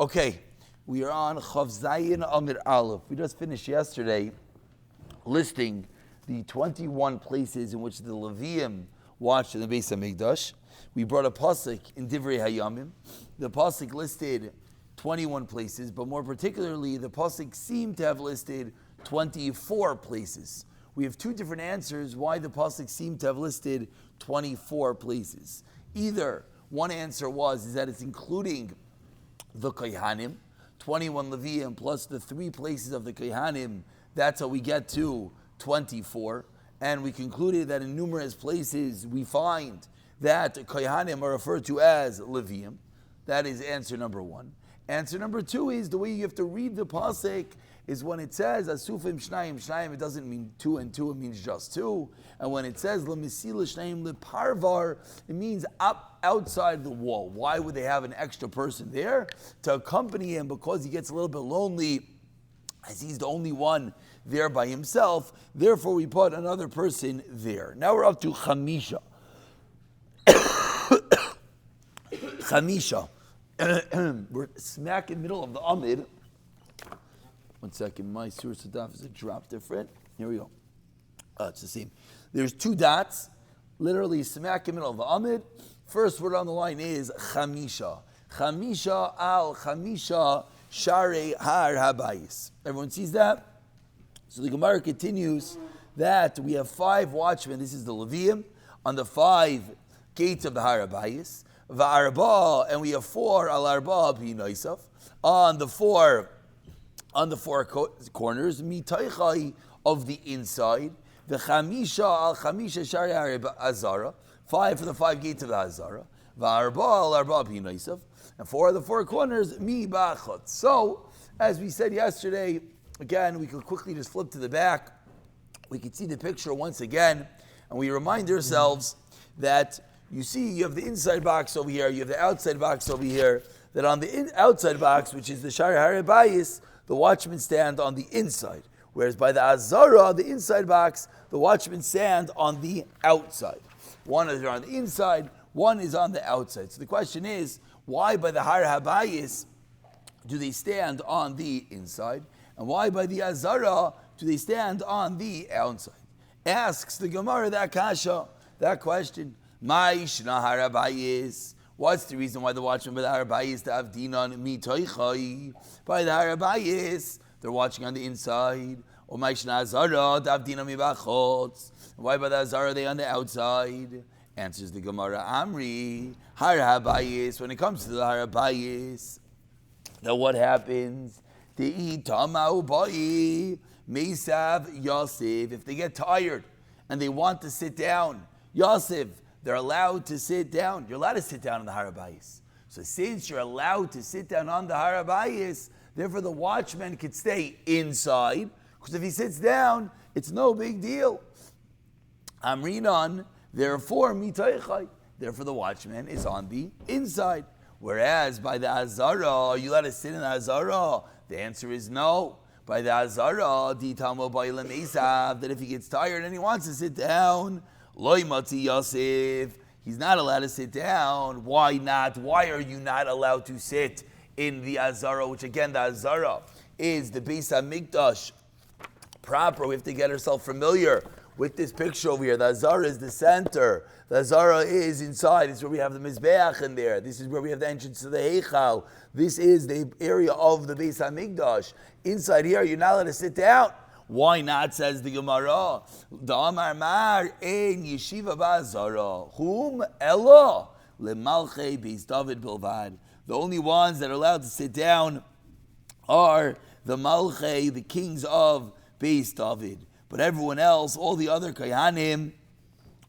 Okay, we are on Chav Zayin Amir Aleph. We just finished yesterday listing the 21 places in which the Levium watched in the Beis HaMikdash. We brought a pasuk in Divrei Hayamim. The pasuk listed 21 places, but more particularly, the pasuk seemed to have listed 24 places. We have two different answers why the pasuk seemed to have listed 24 places. Either one answer is that it's including the Kohanim, 21 Levium plus the 3 places of the Kohanim. That's how we get to 24. And we concluded that in numerous places we find that Kohanim are referred to as Levium. That is answer number 1. Answer number 2 is the way you have to read the pasuk is when it says Asufim Shnayim, it doesn't mean 2 and 2, it means just 2. And when it says L'Mesila Shnayim L'Parvar, it means up outside the wall. Why would they have an extra person there? To accompany him, because he gets a little bit lonely as he's the only one there by himself. Therefore we put another person there. Now we're up to Chamisha. Chamisha. We're smack in the middle of the Amid. One second, my Surah Sadaf is a drop different. Here we go. It's the same. There's 2 dots, literally smack in the middle of the Amid. First word on the line is Chamisha. Chamisha al Chamisha Share Har Habayis. Everyone sees that? So the Gemarah continues that we have 5 watchmen. This is the Levium on the 5 gates of the Har Habayis. Va'arba, and we have 4 al Arba B'Noisaf on the 4 corners, mitaychai of the inside, the chamisha al chamisha shari Azarah, 5 for the 5 gates of the Azarah, va'arba al arba b'Noisaf, and 4 of the 4 corners, mi ba'achot. So, as we said yesterday, again, we could quickly just flip to the back. We could see the picture once again, and we remind ourselves that you see you have the inside box over here, you have the outside box over here, that on the outside box, which is the shari harabayis, the watchmen stand on the inside. Whereas by the Azarah, the inside box, the watchmen stand on the outside. One is on the inside, one is on the outside. So the question is, why by the Har Habayis do they stand on the inside? And why by the Azarah do they stand on the outside? Asks the Gemarah that kasha, that question. Ma'ishna Har Habayis. What's the reason why the watchmen by the Har Habayis ta'avdinan mitoichai? By the Har Habayis, they're watching on the inside. Or Ma'ishna Azarah ta'avdinan mibachotz. Why by the Azarah are they on the outside? Answers the Gemarah Amri. Har Habayis. When it comes to the Har Habayis, now what happens? Te'itamau ba'i mesav Yosef. If they get tired and they want to sit down, Yosef, they're allowed to sit down. You're allowed to sit down on the Har Habayis. So since you're allowed to sit down on the Har Habayis, therefore the watchman could stay inside, because if he sits down, it's no big deal. Amrinan, therefore, mitaychai. Therefore the watchman is on the inside. Whereas by the Azarah, are you allowed to sit in the Azarah? The answer is no. By the Azarah, ditamo ba'ilem esav, that if he gets tired and he wants to sit down, Loi Mati Yosef, he's not allowed to sit down. Why not? Why are you not allowed to sit in the Azarah? Which again, the Azarah is the Beis HaMikdash proper. We have to get ourselves familiar with this picture over here. The Azarah is the center. The Azarah is inside. This is where we have the Mizbeach in there. This is where we have the entrance to the Heichal. This is the area of the Beis HaMikdash. Inside here, you're not allowed to sit down. Why not, says the Gemarah? Da'amar mar ein yeshiva ba'azarah. Whom ella lemalchei beis David bilvad. The only ones that are allowed to sit down are the malchei, the kings of Beis David. But everyone else, all the other kohanim,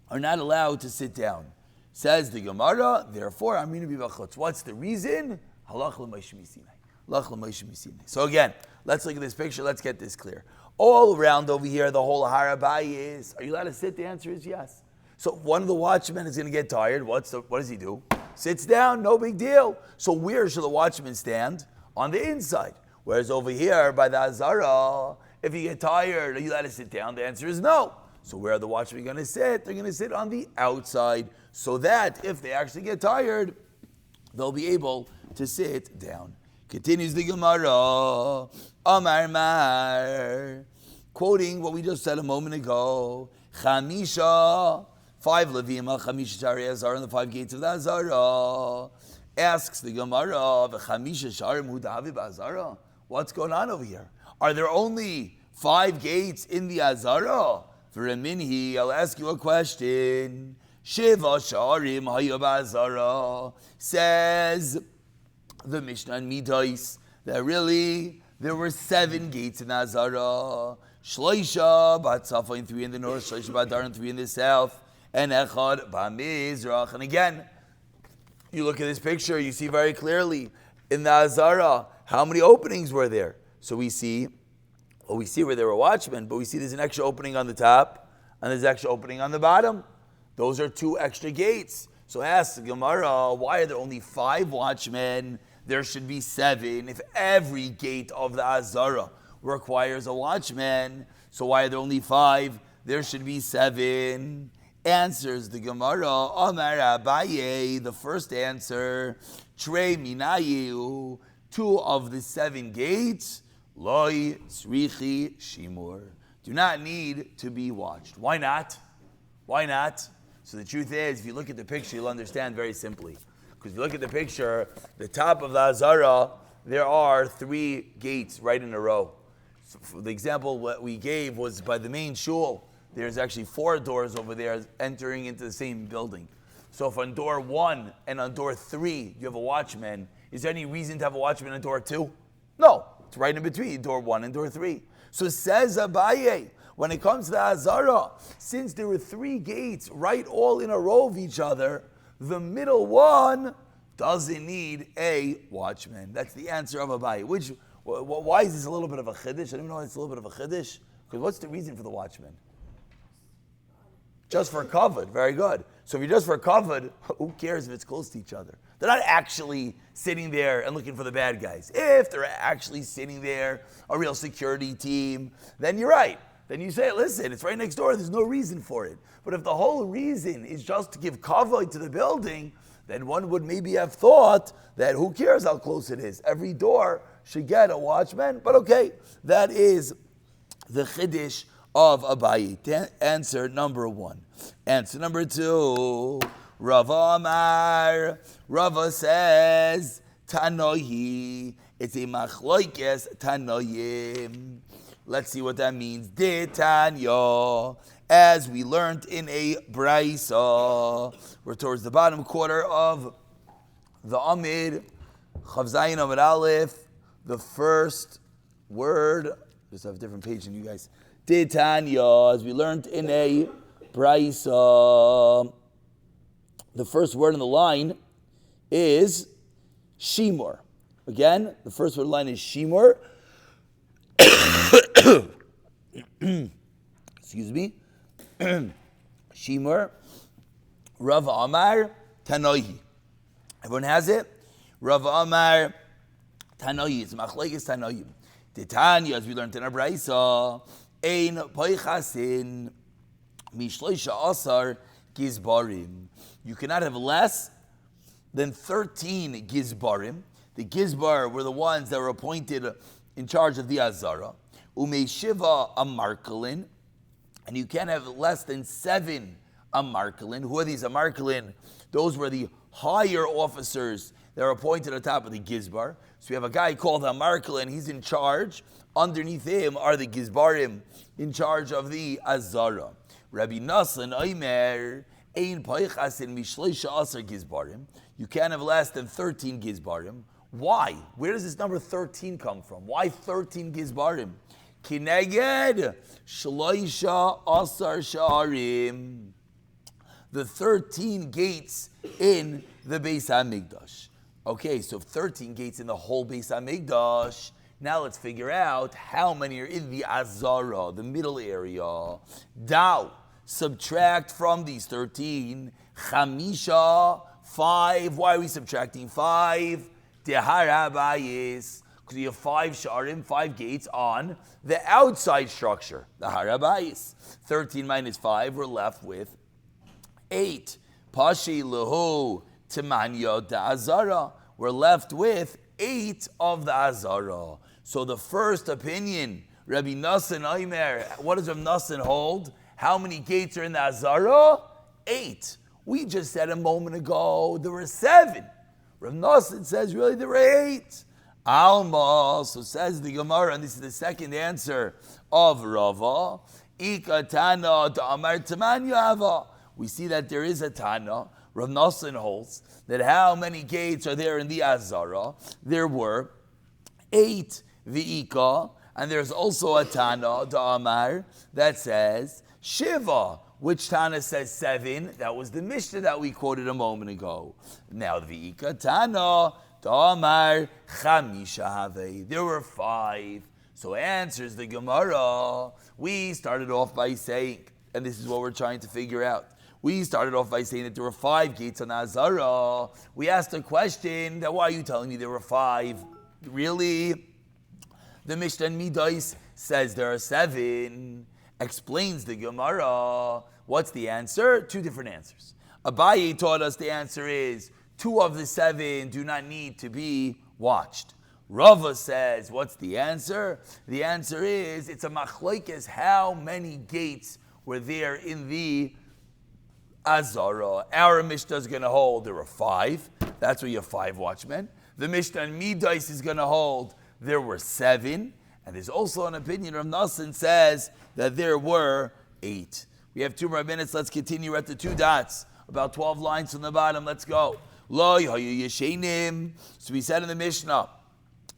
are not allowed to sit down. Says the Gemarah, therefore, aminu b'vachotz. What's the reason? Halach l'Moshe misinai. Halach l'Moshe misinai. So again, let's look at this picture. Let's get this clear. All around over here, the whole Har Habayis. Are you allowed to sit? The answer is yes. So one of the watchmen is going to get tired. What does he do? Sits down, no big deal. So where should the watchman stand? On the inside. Whereas over here, by the Azarah, if you get tired, are you allowed to sit down? The answer is no. So where are the watchmen going to sit? They're going to sit on the outside, so that if they actually get tired, they'll be able to sit down. Continues the Gemarah. Amar Mar. Quoting what we just said a moment ago. Chamisha. 5 Levim al Chamisha Shari Azarah, and the 5 gates of the Azarah. Asks the Gemarah, Chamisha Shari Mudavi Azarah. What's going on over here? Are there only 5 gates in the Azarah? For a minhi, I'll ask you a question. Shiva Sharim Hayab Azarah. Says the Mishnah in Midais that really there were 7 gates in Azarah. Shloisha Batzafon, 3 in the north, Shloisha Badaran, 3 in the south, and Echad Bamizrach. And again, you look at this picture, you see very clearly in the Azarah how many openings were there. So we see where there were watchmen, but we see there's an extra opening on the top and there's an extra opening on the bottom. Those are 2 extra gates. So ask the Gemarah, why are there only 5 watchmen? There should be 7. If every gate of the Azarah requires a watchman, so why are there only 5? There should be 7. Answers the Gemarah, Amar Abaye, the first answer, Trei Minayu, 2 of the 7 gates, Loi Tzrichi Shimur, do not need to be watched. Why not? Why not? So the truth is, if you look at the picture, you'll understand very simply. Because if you look at the picture, the top of the Azarah, there are 3 gates right in a row. So for the example what we gave was by the main shul. There's actually 4 doors over there entering into the same building. So if on door 1 and on door 3 you have a watchman, is there any reason to have a watchman on door 2? No, it's right in between door 1 and door 3. So says Abaye, when it comes to the Azarah, since there were 3 gates right all in a row of each other, the middle one doesn't need a watchman. That's the answer of Abaye. Why is this a little bit of a chiddush? I don't even know why it's a little bit of a chiddush. Because what's the reason for the watchman? Just for kavod. Very good. So if you're just for kavod, who cares if it's close to each other? They're not actually sitting there and looking for the bad guys. If they're actually sitting there, a real security team, then you're right. Then you say, listen, it's right next door. There's no reason for it. But if the whole reason is just to give kavod to the building, then one would maybe have thought that who cares how close it is? Every door should get a watchman. But okay, that is the chiddush of Abaye. Answer number 1. Answer number 2. Rava Amar. Rava says, Tanohi. It's a machloikes Tanoyim. Let's see what that means. De Tanya. As we learned in a Braisa. We're towards the bottom quarter of the Amid. Chav Zayin Amid Aleph. The first word. Just have a different page than you guys. De Tanya. As we learned in a Braisa. The first word in the line is Shimur. Again, the first word in the line is Shimur. Excuse me. Shimur. Rav Amar Tanohi. Everyone has it? Rav Amar Tanohi. It's Machlekes Tanohim. Titania, as we learned in our Braisa, Ein Poichasin Mishloisha Asar Gizbarim. You cannot have less than 13 Gizbarim. The Gizbar were the ones that were appointed in charge of the Azarah. Umei Shiva Amarkalin. And you can't have less than 7 Amarkalin. Who are these Amarkalin? Those were the higher officers that were appointed on top of the Gizbar. So we have a guy called Amarkalin. He's in charge. Underneath him are the Gizbarim in charge of the Azarah. Rabbi Nassan Omer Ein Paichasin Mishleisha Asar Gizbarim. You can't have less than 13 Gizbarim. Why? Where does this number 13 come from? Why 13 Gizbarim? Kineged Shloisha Asar Sha'arim. The 13 gates in the Beis HaMikdash. Okay, so 13 gates in the whole Beis HaMikdash. Now let's figure out how many are in the Azarah, the middle area. Dao, subtract from these 13, Chamisha, 5. Why are we subtracting 5? Teharabayis. Because you have 5 sharim, 5 gates on the outside structure, the harabayis. 13 minus 5, we're left with 8. Pashi lehu timanya da azara. We're left with 8 of the Azarah. So the first opinion, Rabbi Nassan Aimer, what does Rabbi Nassan hold? How many gates are in the Azarah? 8. We just said a moment ago there were 7. Rabbi Nassan says really there were 8. Alma, so says the Gemarah, and this is the second answer of Rava. Ika Tana Amar Taman Yava. We see that there is a Tana. Rav Nassan holds that how many gates are there in the Azarah? There were 8 v'ika, and there's also a Tana Amar that says Shiva. Which Tana says 7? That was the Mishnah that we quoted a moment ago. Now the v'ika Tana Amar Chamisha Have. There were 5. So answers the Gemarah. We started off by saying, and this is what we're trying to figure out. We started off by saying that there were 5 gates on Azarah. We asked a question that why are you telling me there were 5? Really? The Mishnah Midais says there are 7. Explains the Gemarah. What's the answer? 2 different answers. Abaye taught us the answer is 2 of the 7 do not need to be watched. Rava says, what's the answer? The answer is, it's a machlokes how many gates were there in the Azarah. Our Mishnah is going to hold there were 5. That's where you have 5 watchmen. The Mishnah in Midais is going to hold there were 7. And there's also an opinion of Nassan says that there were 8. We have 2 more minutes. Let's continue. We're at the 2 dots. About 12 lines from the bottom. Let's go. Lo yahayu yeshenim. So we said in the Mishnah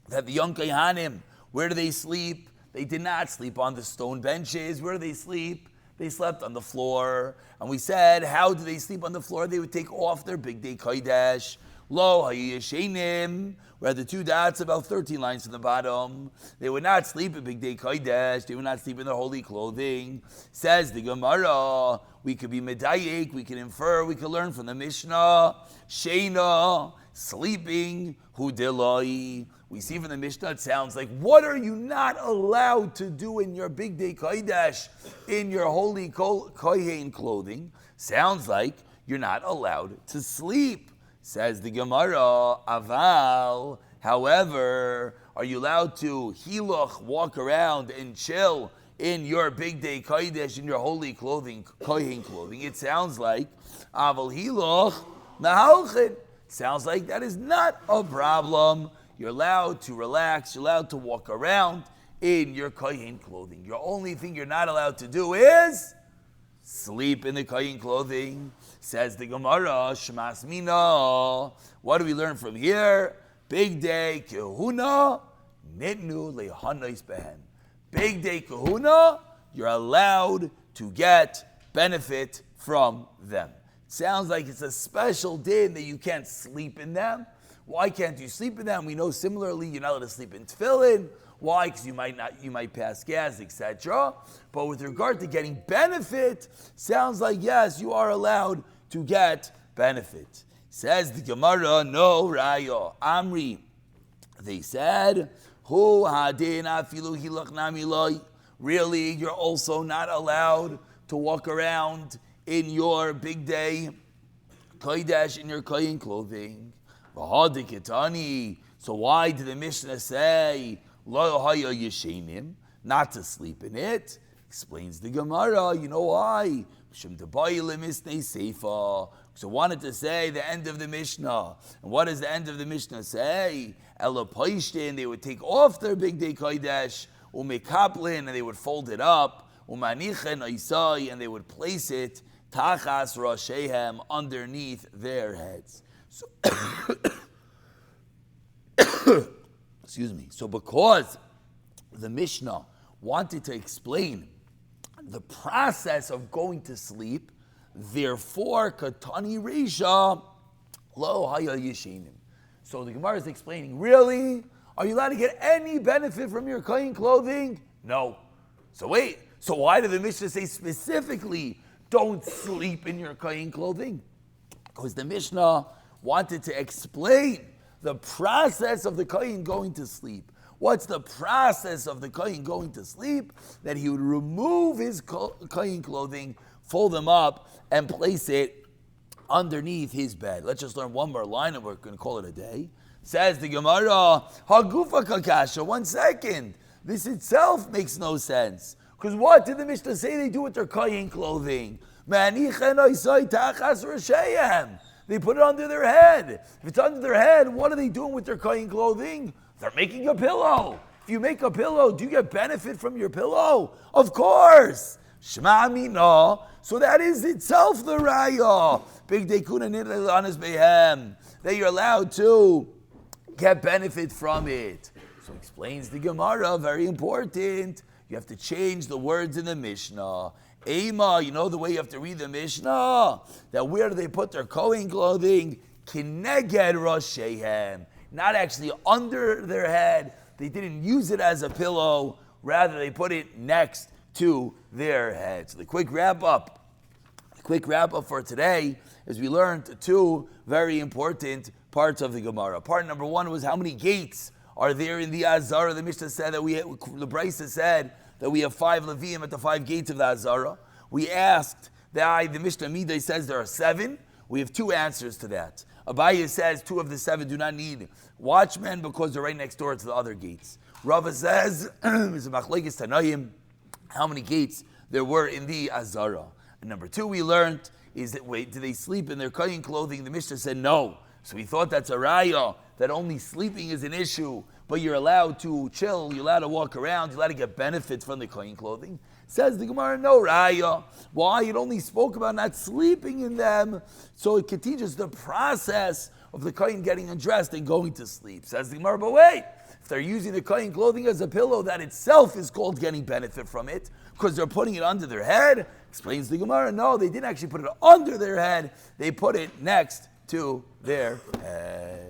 that the young Kohanim, where do they sleep? They did not sleep on the stone benches. Where do they sleep? They slept on the floor. And we said, how do they sleep on the floor? They would take off their Bigdei Kehunah. Lo hayu yeshenim. We're at the 2 dots, about 13 lines from the bottom. They would not sleep in Bigdei Kehunah. They would not sleep in their holy clothing. Says the Gemarah, we could be medayik, we can infer, we can learn from the Mishnah. Sheina, sleeping, hudilai. We see from the Mishnah, it sounds like, what are you not allowed to do in your Bigdei Kehunah, in your holy kohen clothing? Sounds like you're not allowed to sleep. Says the Gemarah, aval, however, are you allowed to hiluch, walk around and chill in your Bigdei Kehunah, in your holy clothing, kohen clothing? It sounds like, aval hiluch, nahalchin. Sounds like that is not a problem. You're allowed to relax, you're allowed to walk around in your kohen clothing. Your only thing you're not allowed to do is sleep in the kohen clothing. Says the Gemarah, Shmas Mina. What do we learn from here? Bigdei Kehunah, nitnu lehanais behen. Bigdei Kehunah, you're allowed to get benefit from them. Sounds like it's a special din that you can't sleep in them. Why can't you sleep in them? We know similarly you're not allowed to sleep in tefillin. Why? Because you might pass gas, etc. But with regard to getting benefit, sounds like yes, you are allowed to get benefit. Says the Gemarah, no raya. Amri, they said, Hu hadin afilu hilach namiloi. Really, you're also not allowed to walk around in your Bigdei Kehunah, in your kohen clothing. So why did the Mishnah say lo haya yeshenim, not to sleep in it? Explains the Gemarah. You know why? So wanted to say the end of the Mishnah. And what does the end of the Mishnah say? Elapoishtin, they would take off their Bigdei Kehunah, umekaplin, and they would fold it up, umanichen oisai, and they would place it tachas rashehem, underneath their heads. So, excuse me. So because the Mishnah wanted to explain the process of going to sleep, therefore, katani reisha lo haya yeshinim. So the Gemara is explaining, really? Are you allowed to get any benefit from your kohen clothing? No. So wait, so why did the Mishnah say specifically, don't sleep in your kohen clothing? Because the Mishnah wanted to explain the process of the kohen going to sleep. What's the process of the kohen going to sleep? That he would remove his kohen clothing, fold them up, and place it underneath his bed. Let's just learn one more line and we're going to call it a day. Says the Gemarah, Hagufa kakasha. 1 second. This itself makes no sense. Because what did the Mishnah say they do with their kohen clothing? They put it under their head. If it's under their head, what are they doing with their kohen clothing? They're making a pillow. If you make a pillow, do you get benefit from your pillow? Of course. Shema Amina. So that is itself the raya. Bigdei Kehunah that you're allowed to get benefit from it. So explains the Gemarah, very important. You have to change the words in the Mishnah. Ema, you know the way you have to read the Mishnah? That where do they put their kohen clothing? Kineged Roshehem. Not actually under their head. They didn't use it as a pillow. Rather, they put it next to their head. So the quick wrap up for today is we learned 2 very important parts of the Gemarah. Part number 1 was how many gates are there in the Azarah. The Mishnah said that the Brisa said that we have 5 Leviim at the 5 gates of the Azarah. We asked that the Mishnah Midai says there are 7. We have 2 answers to that. Abaye says 2 of the 7 do not need watchmen because they're right next door to the other gates. Rava says, it's a machlekes Tanaim, how many gates there were in the Azarah. And number 2 we learned is that, do they sleep in their kohen clothing? The Mishnah said no. So we thought that's a raya, that only sleeping is an issue, but you're allowed to chill, you're allowed to walk around, you're allowed to get benefits from the kohen clothing. Says the Gemarah, no raya. Why? It only spoke about not sleeping in them, so it continues the process of the kohen getting undressed and going to sleep. Says the Gemarah, but wait, if they're using the kohen clothing as a pillow, that itself is called getting benefit from it, because they're putting it under their head. Explains the Gemarah, no, they didn't actually put it under their head, they put it next to their head.